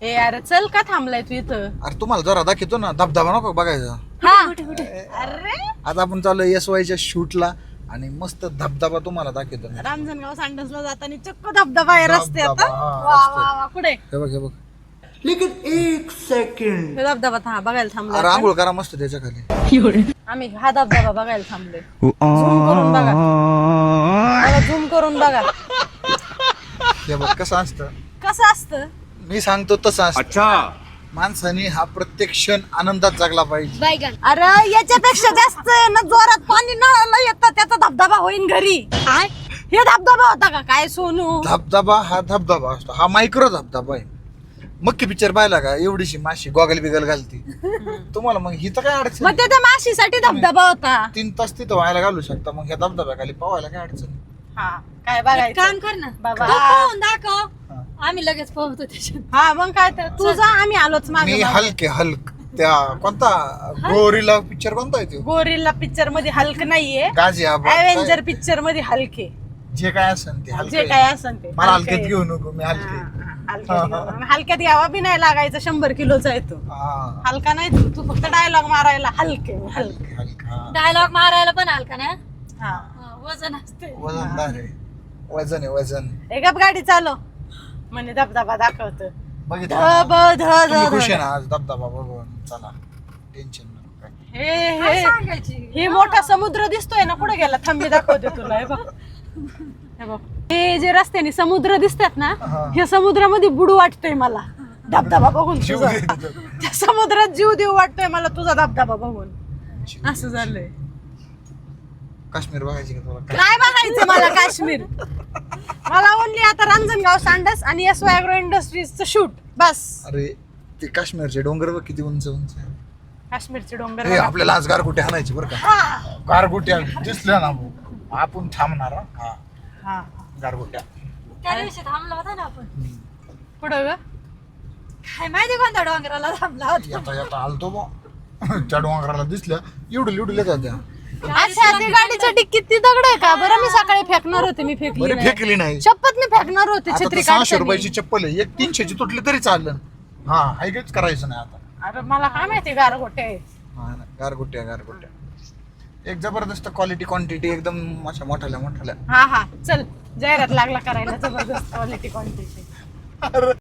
ए अरे चल का थांबलाय तू इथं? अरे तुम्हाला जरा दाखवतो ना धबधबा नको बघायचा. अरे आता आपण चालू SY च्या शूटला आणि मस्त धबधबा तुम्हाला दाखवतो मी. रांजणगाव सांडसला जाताना चक्क धबधबा आहे रस्त्यात. धबधबा, हा, वा वा वा कुठे हे बघ हे बघ. लेकिन 1 सेकंड. हे धबधबा बघायला थांबलोय अरे आंघोळ करा मस्त त्याच्या खाली. आम्ही हा धबधबा बघायला थांबलोय. झूम करून बघा, मला झूम करून बघा हे बघ कसं असतं. कसं असतं. मी सांगतो तसं असतं. अच्छा. माणसाने हा प्रत्येक क्षण आनंदात जगला पाहिजे. अरे याच्यापेक्षा जास्त ना जोरात पाणी नळाला येतं त्याचा धबधबा होईन घरी. हे धबधबा होता का काय सोनू? धबधबा हा धबधबा असतो, हा मायक्रो धबधबा आहे. मग पिक्चर पाहिला का एवढीशी माशी गॉगल बिगल घालती तुम्हाला, मग हिथं काय अडचण? मग ते त्या माशीसाठी धबधबा होता. 3 तास तिथं व्हायला घालू शकता, मग ह्या धबधब्याखाली पावायला काय अडचण? हा काय बघायचं काम कर ना बाबा. तू पाहून दाखव, आम्ही लगेच पोहतो त्याच्यात. हा मग काय तर तुझा आम्ही आलोच मागे मी मागे. हल्क त्या कोणता गोरिला पिक्चर कोणता आहे तो? गोरिल्ला पिक्चर मध्ये हल्क नाहीये, गाझियाबाद ॲव्हेंजर पिक्चर मध्ये हल्के. जे काय असेल ते हलकं जे आहे. काय असेल ते मला हलकं हलक्यात आहे. घेऊ नको, मी हलके. हलक्यात यावा बी नाही लागायचं. 100 किलोचा आहे तो. हा, हलका नाही तू फक्त डायलॉग मारायला हलके हलके. हलका. डायलॉग मारायला पण हलका ना, हा वजन असते. वजनदार आहे, वजन आहे वजन. एक गाडी चालव म्हणे धबधबा दाखवत. बघितलं धब ना? ध तुम्ही ध खुश आहे ध. ना आज धबधबा बघून? चला टेन्शन नको काय. हे काय हे सांगायची? हे मोठा समुद्र दिसतोय ना, कुठे गेला थांबी दाखवते तुला. हे बघ हे बघ, हे जे रस्त्याने समुद्र दिसतात ना, हा. हे समुद्रामध्ये बुडू वाटतोय मला धबधबा बघून. जीव तुझा. दे तिथं. त्या समुद्रात जीव देऊ वाटतोय मला तुझा धबधबा बघून. असं झालंय. काश्मीर बघायची का तुला? काय बघायचं मला काश्मीर? मला ओनली आता रांजणगाव सांडस आणि SY ॲग्रो इंडस्ट्रीजचं शूट बस. अरे ते काश्मीरचे डोंगर बघ किती उंच उंच आहे. काश्मीरचे डोंगर हे बघा. आपल्याला आज गारगुट्या आणायची बरं का. हा. गारगुट्या दिसल्या ना भाऊ, आपण थांबणार हा. हा, हा. गारगुट्या. त्या दिवशी थांबला होता ना आपण, पुढं ग काय माहिती कोणत्या डोंगराला थांबला होता. येता येता आलतो बा त्या डोंगराला दिसल्या एवढं येतात त्या. अच्छा ते गाडीच्या डिक्कीत ती दगड आहे का? बरं मी सकाळी फेकणार होते, मी फेकली बरे नाही. फेकली नाही. शपथ मी फेकणार होते आता छत्री 600 काढताना. रुपयाची चप्पल आहे, एक 300ची तुटली तरी चाललं. हा हायगेच करायचं नाही आता. अरे मला काय माहिती गारगोटे आहे. हा ना, गारगुट्या गारगुट्या एक जबरदस्त क्वालिटी क्वांटिटी एकदम अशा मोठ्याल्या मोठ्याल्या. हा हा चल जाहिरात लागला करायला जबरदस्त क्वालिटी क्वांटिटी.